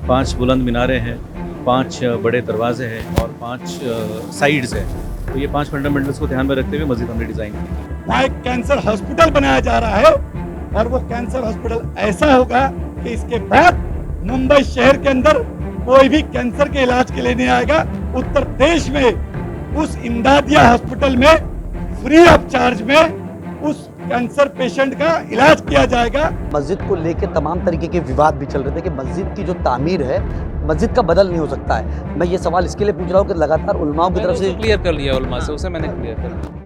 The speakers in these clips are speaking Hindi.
5 बुलंद मीनारें हैं, 5 बड़े दरवाजे हैं और 5 साइड्स हैं। तो ये 5 फंडामेंटल्स को ध्यान में रखते हुए मस्जिद हमने डिज़ाइन की थी। वहाँ एक कैंसर हॉस्पिटल बनाया जा रहा है और वो कैंसर हॉस्पिटल ऐसा होगा कि इसके बाद मुंबई शहर के अंदर कोई भी कैंसर के इलाज के लिए नहीं आएगा। उत्तर प्रदेश में उस इमदादिया हॉस्पिटल में फ्री ऑफ चार्ज में उस कैंसर पेशेंट का इलाज किया जाएगा। मस्जिद को लेकर तमाम तरीके के विवाद भी चल रहे थे कि मस्जिद की जो तामीर है मस्जिद का बदल नहीं हो सकता है। मैं ये सवाल इसके लिए पूछ रहा हूँ कि लगातार उलमाओं की तरफ से क्लियर कर लिया उलमा से, उसे मैंने क्लियर कर लिया।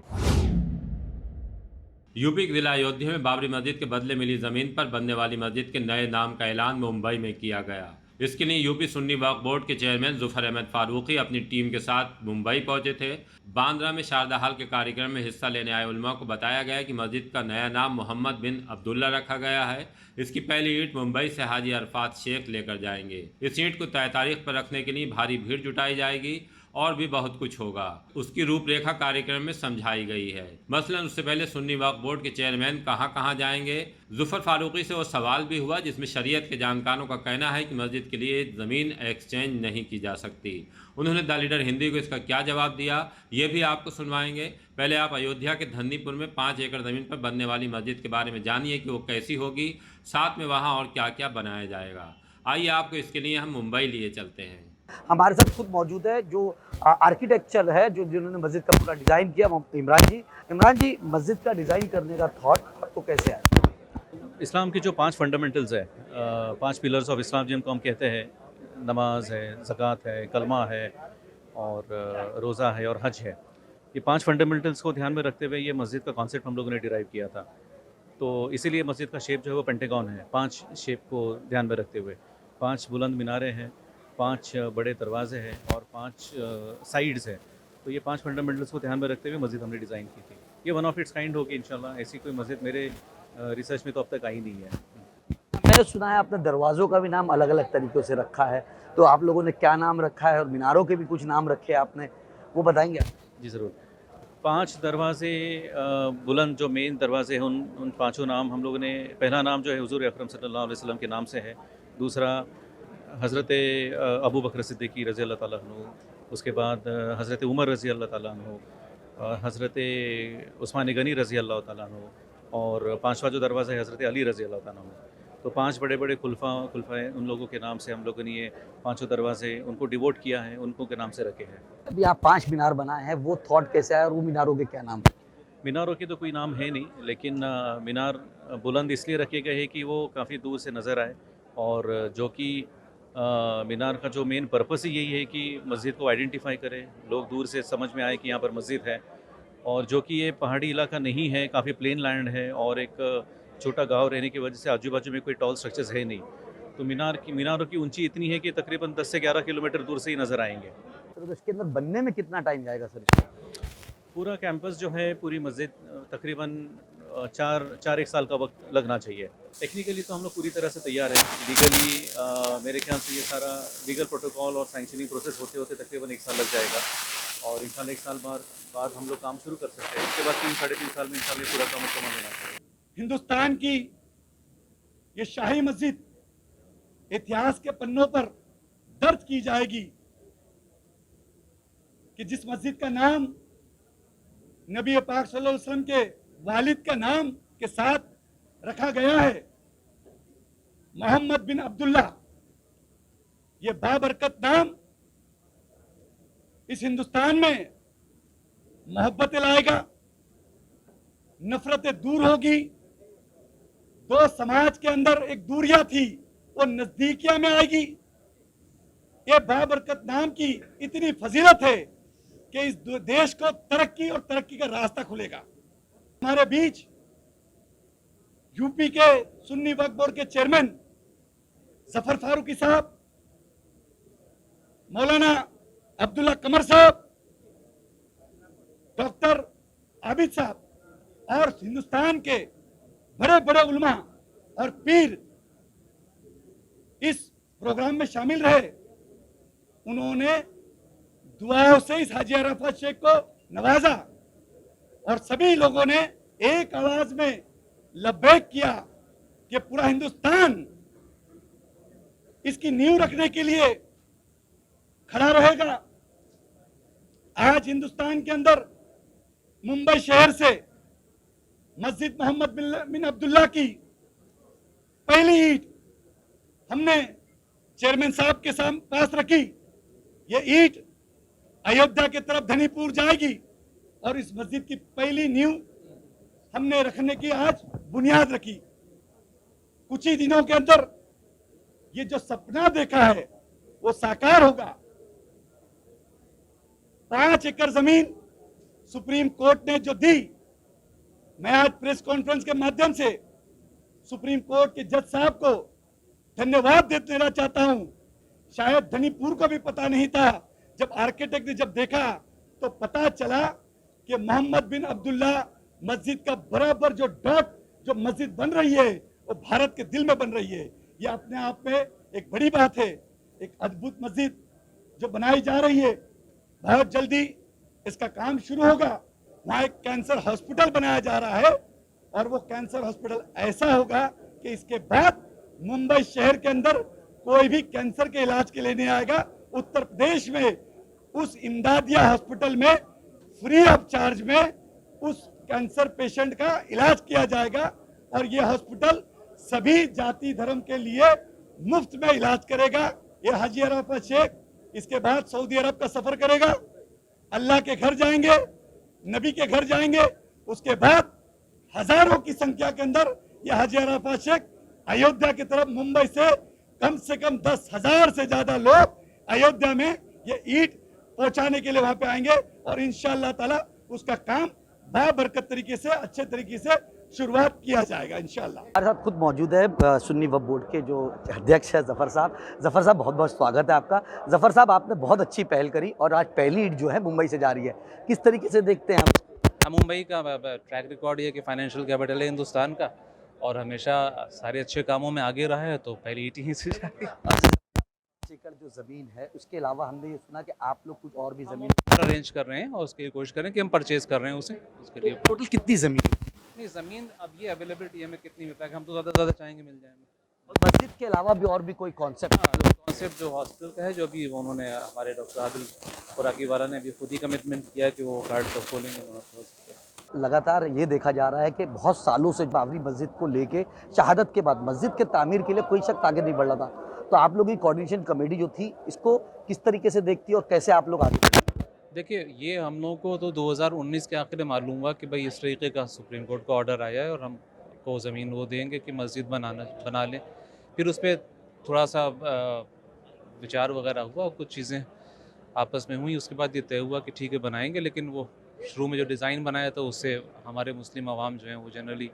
यूपी के जिला अयोध्या में बाबरी मस्जिद के बदले मिली जमीन पर बनने वाली मस्जिद के नए नाम का ऐलान मुंबई में किया गया। इसके लिए यूपी सुन्नी वक्फ बोर्ड के चेयरमैन जुफर अहमद फारूकी अपनी टीम के साथ मुंबई पहुंचे थे। बांद्रा में शारदा हाल के कार्यक्रम में हिस्सा लेने आए उलमा को बताया गया कि मस्जिद का नया नाम मोहम्मद बिन अब्दुल्ला रखा गया है। इसकी पहली ईंट मुंबई से हाजी अरफात शेख लेकर जाएंगे। इस ईंट को तय तारीख पर रखने के लिए भारी भीड़ जुटाई जाएगी और भी बहुत कुछ होगा। उसकी रूपरेखा कार्यक्रम में समझाई गई है। मसलन उससे पहले सुन्नी वक्फ बोर्ड के चेयरमैन कहां जाएंगे। जुफर फारूकी से वो सवाल भी हुआ जिसमें शरीयत के जानकारों का कहना है कि मस्जिद के लिए ज़मीन एक्सचेंज नहीं की जा सकती। उन्होंने द लीडर हिंदी को इसका क्या जवाब दिया ये भी आपको सुनवाएंगे। पहले आप अयोध्या के धन्नीपुर में 5 एकड़ ज़मीन पर बनने वाली मस्जिद के बारे में जानिए कि वो कैसी होगी, साथ में वहाँ और क्या क्या बनाया जाएगा। आइए आपको इसके लिए हम मुंबई लिए चलते हैं। हमारे साथ खुद मौजूद है जो आर्किटेक्चर है जो जिन्होंने मस्जिद का पूरा डिज़ाइन किया, इमरान जी मस्जिद का डिज़ाइन करने का थॉट आपको कैसे आया? इस्लाम की जो 5 फंडामेंटल्स है, 5 पिलर्स ऑफ इस्लाम जिनको हम कहते हैं, नमाज है, ज़कात है, कलमा है और रोज़ा है और हज है। ये 5 फंडामेंटल्स को ध्यान में रखते हुए ये मस्जिद का कॉन्सेप्ट हम लोगों ने डिराइव किया था। तो इसीलिए मस्जिद का शेप जो है वो पेंटागन है। 5 शेप को ध्यान में रखते हुए 5 बुलंद मीनारें हैं, 5 बड़े दरवाजे हैं और 5 साइड्स हैं। तो ये 5 फंडामेंटल्स को ध्यान में रखते हुए मस्जिद हमने डिज़ाइन की थी। ये वन ऑफ इट्स काइंड होगी इंशाल्लाह। ऐसी कोई मस्जिद मेरे रिसर्च में तो अब तक आई नहीं है। मैंने सुना है आपने दरवाज़ों का भी नाम अलग अलग तरीक़ों से रखा है, तो आप लोगों ने क्या नाम रखा है और मीनारों के भी कुछ नाम रखे आपने, वो बताएंगे आप? जी ज़रूर। 5 दरवाज़े बुलंद जो मेन दरवाजे हैं उन 5 नाम हम लोगों ने, पहला नाम जो है हुज़ूर अकरम सल्लल्लाहु अलैहि वसल्लम के नाम से है। दूसरा हज़रत अबू बकर सिद्दीक़ी रज़ी अल्लाह ताला अन्हु, उसके बाद हज़रत उमर रज़ी अल्लाह ताला अन्हु, हज़रत उस्मान गनी रज़ी अल्लाह ताला अन्हु और 5वां जो दरवाज़ा है हज़रत अली रज़ी अल्लाह ताला अन्हु। तो 5 बड़े बड़े खुलफाए उन लोगों के नाम से हम लोगों ने ये 5 दरवाजे उनको डिवोट किया है, उनको के नाम से रखे हैं। अभी आप 5 मीनार बनाए हैं, वो थॉट कैसे आया और वो मीनारों के क्या नाम है? मीनारों के तो कोई नाम है नहीं, लेकिन मीनार बुलंद इसलिए रखे गए हैं कि वो काफ़ी दूर से नज़र आए और जो कि मीनार का जो मेन पर्पस ही यही है कि मस्जिद को आइडेंटिफाई करें, लोग दूर से समझ में आए कि यहाँ पर मस्जिद है। और जो कि ये पहाड़ी इलाका नहीं है, काफ़ी प्लेन लैंड है और एक छोटा गांव रहने की वजह से आजू बाजू में कोई टॉल स्ट्रक्चर्स है नहीं। तो मीनारों की ऊंची इतनी है कि तकरीबन 10 से 11 किलोमीटर दूर से ही नज़र आएंगे। तो इसके अंदर बनने में कितना टाइम जाएगा सर? पूरा कैंपस जो है, पूरी मस्जिद तकरीबन 4 एक साल का वक्त लगना चाहिए। टेक्निकली तो हम लोग पूरी तरह से तैयार हैं। लीगली मेरे ख्याल से ये सारा लीगल प्रोटोकॉल और सैंक्शनिंग प्रोसेस होते होते तकरीबन 1 साल लग जाएगा और इंशाल्लाह 1 साल बाद हम लोग काम शुरू कर सकते हैं। उसके बाद 3 साढ़े 3 साल में इंशाल्लाह पूरा काम मुकम्मल होना चाहिए। हिंदुस्तान की ये शाही मस्जिद इतिहास के पन्नों पर दर्ज की जाएगी कि जिस मस्जिद का नाम नबी पाक सल्लल्लाहु अलैहि वसल्लम के वालिद का नाम के साथ रखा गया है, मोहम्मद बिन अब्दुल्ला, ये बाबरकत नाम इस हिंदुस्तान में मोहब्बत लाएगा, नफरतें दूर होगी। दो समाज के अंदर एक दूरियां थी वो नजदीकियां में आएगी। ये बाबरकत नाम की इतनी फजीलत है कि इस देश को तरक्की और तरक्की का रास्ता खुलेगा। हमारे बीच यूपी के सुन्नी वक्फ बोर्ड के चेयरमैन जफर फारूकी साहब, मौलाना अब्दुल्ला कमर साहब, डॉक्टर आबिद साहब और हिंदुस्तान के बड़े बड़े उलमा और पीर इस प्रोग्राम में शामिल रहे। उन्होंने दुआओं से इस हाजी अरफात शेख को नवाजा और सभी लोगों ने एक आवाज में लब्बैक किया कि पूरा हिंदुस्तान इसकी नींव रखने के लिए खड़ा रहेगा। आज हिंदुस्तान के अंदर मुंबई शहर से मस्जिद मोहम्मद बिन अब्दुल्ला की पहली ईंट हमने चेयरमैन साहब के पास रखी। ये ईंट अयोध्या की तरफ धनीपुर जाएगी और इस मस्जिद की पहली नींव हमने रखने की आज बुनियाद रखी। कुछ ही दिनों के अंदर ये जो सपना देखा है वो साकार होगा। 5 एकड़ जमीन सुप्रीम कोर्ट ने जो दी, मैं आज प्रेस कॉन्फ्रेंस के माध्यम से सुप्रीम कोर्ट के जज साहब को धन्यवाद देना चाहता हूं। शायद धनीपुर को भी पता नहीं था, जब आर्किटेक्ट ने जब देखा तो पता चला कि मोहम्मद बिन अब्दुल्ला मस्जिद का बराबर जो डॉट जो मस्जिद बन रही है वो भारत के दिल में बन रही है। ये अपने आप में एक बड़ी बात है। एक अद्भुत मस्जिद जो बनाई जा रही है, बहुत जल्दी इसका काम शुरू होगा। वहाँ एक कैंसर हॉस्पिटल बनाया जा रहा है और वो कैंसर हॉस्पिटल ऐसा होगा कि इसके बाद मुंबई शहर के अंदर कोई भी कैंसर के इलाज के लिए नहीं आएगा। उत्तर प्रदेश में उस इमदादिया हॉस्पिटल में फ्री ऑफ चार्ज में उस कैंसर पेशेंट का इलाज किया जाएगा और ये हॉस्पिटल सभी जाति धर्म के लिए मुफ्त में इलाज करेगा। ये हाजी अराफत शेख इसके बाद सऊदी अरब का सफर करेगा, अल्लाह के घर जाएंगे, नबी के घर जाएंगे, उसके बाद हजारों की संख्या के अंदर ये हाजी अराफत शेख अयोध्या की तरफ मुंबई से कम 10,000 से ज्यादा लोग अयोध्या में ये ईंट पहुंचाने के लिए वहां पे आएंगे और इंशाअल्लाह ताला उसका काम बाबरकत तरीके से अच्छे तरीके से शुरुआत किया जाएगा इंशाअल्लाह। हमारे साथ खुद मौजूद है सुन्नी वक्फ बोर्ड के जो अध्यक्ष है जफ़र साहब। जफ़र साहब बहुत बहुत स्वागत है आपका। जफ़र साहब, आपने बहुत अच्छी पहल करी और आज पहली ईंट जो है मुंबई से जा रही है, किस तरीके से देखते हैं आप? मुंबई का ट्रैक रिकॉर्ड ये कि फाइनेंशियल कैपिटल है हिंदुस्तान का और हमेशा सारे अच्छे कामों में आगे रहा है, तो पहली ईंट ही से जा रही है। एकड़ जो ज़मीन है उसके अलावा हमने ये सुना कि आप लोग कुछ और भी ज़मीन अरेंज कर रहे हैं और उसकी कोशिश कर रहे हैं कि हम परचेज कर रहे हैं उसे, उसके लिए टोटल कितनी ज़मीन? नहीं, ज़मीन अब ये अवेलेबिलिटी हमें कितनी मिलता है कि हम तो ज़्यादा से ज़्यादा चाहेंगे मिल जाएंगे। और मस्जिद के अलावा भी और भी कोई कॉन्सेप्ट? कॉन्सेप्ट जो हॉस्पिटल का है, जो अभी उन्होंने हमारे डॉक्टर आदिल खुराकी वाला ने अभी खुद ही कमिटमेंट किया कि वो कार्ड तो खोलेंगे। लगातार ये देखा जा रहा है कि बहुत सालों से बाबरी मस्जिद को लेके शहादत के बाद मस्जिद के तामीर के लिए कोई शख्स आगे नहीं बढ़ रहा था, तो आप लोगों की कोऑर्डिनेशन कमेटी जो थी इसको किस तरीके से देखती है और कैसे आप लोग आगे? देखिए, ये हम लोगों को तो 2019 के आखिर मालूम हुआ कि भाई इस तरीके का सुप्रीम कोर्ट का ऑर्डर आया है और हमको ज़मीन वो देंगे कि मस्जिद बना लें। फिर उस पर थोड़ा सा विचार वगैरह हुआ और कुछ चीज़ें आपस में हुई, उसके बाद ये तय हुआ कि ठीक है बनाएंगे, लेकिन वो शुरू में जो डिज़ाइन बनाया था उससे हमारे मुस्लिम आवाम जो हैं वो जनरली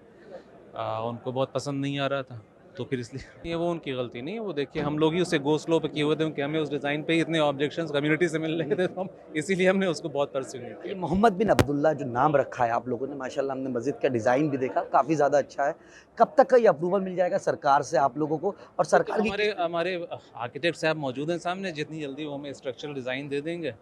उनको बहुत पसंद नहीं आ रहा था, तो फिर इसलिए ये वो उनकी गलती नहीं है। वो देखिए, हम लोग ही उसे गो स्लो पे किए हुए थे क्योंकि हमें उस डिज़ाइन पे ही इतने ऑब्जेक्शंस कम्युनिटी से मिल रहे थे, तो हम इसीलिए हमने उसको बहुत परस्यू नहीं किया। ये मोहम्मद बिन अब्दुल्ला जो नाम रखा है आप लोगों ने, माशाल्लाह हमने मस्जिद का डिज़ाइन भी देखा, काफ़ी ज़्यादा अच्छा है। कब तक का ये अप्रूवल मिल जाएगा सरकार से आप लोगों को? और सरकार हमारे आर्किटेक्ट साहब मौजूद हैं सामने, जितनी जल्दी वो हमें स्ट्रक्चरल डिज़ाइन दे देंगे,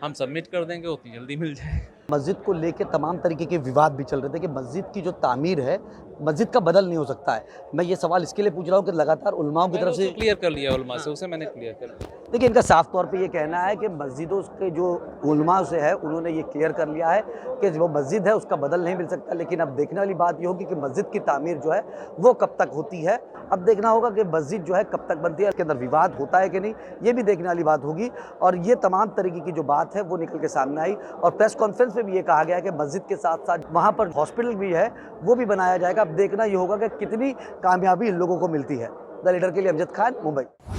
हम सबमिट कर देंगे, उतनी जल्दी मिल जाएगी। मस्जिद को लेके तमाम तरीके के विवाद भी चल रहे थे कि मस्जिद की जो तामीर है मस्जिद का बदल नहीं हो सकता है। मैं ये सवाल इसके लिए पूछ रहा हूँ कि लगातार उलमाओं की तरफ से क्लियर कर लिया, उलमा से उसे मैंने क्लियर कर लिया। देखिए, इनका साफ तौर पे ये कहना है कि मस्जिदों के जो उलमा से है उन्होंने ये क्लियर कर लिया है कि वो मस्जिद है उसका बदल नहीं मिल सकता, लेकिन अब देखने वाली बात ये होगी कि मस्जिद की तामीर जो है वो कब तक होती है। अब देखना होगा कि मस्जिद जो है कब तक बनती है, इसके अंदर विवाद होता है कि नहीं, ये भी देखने वाली बात होगी। और ये तमाम तरीके की जो बात है वो निकल के सामने आई और प्रेस कॉन्फ्रेंस में भी ये कहा गया कि मस्जिद के साथ साथ वहाँ पर हॉस्पिटल भी है, वो भी बनाया जाएगा। अब देखना ये होगा कि कितनी कामयाबी इन लोगों को मिलती है। द लीडर के लिए अमजद खान, मुंबई।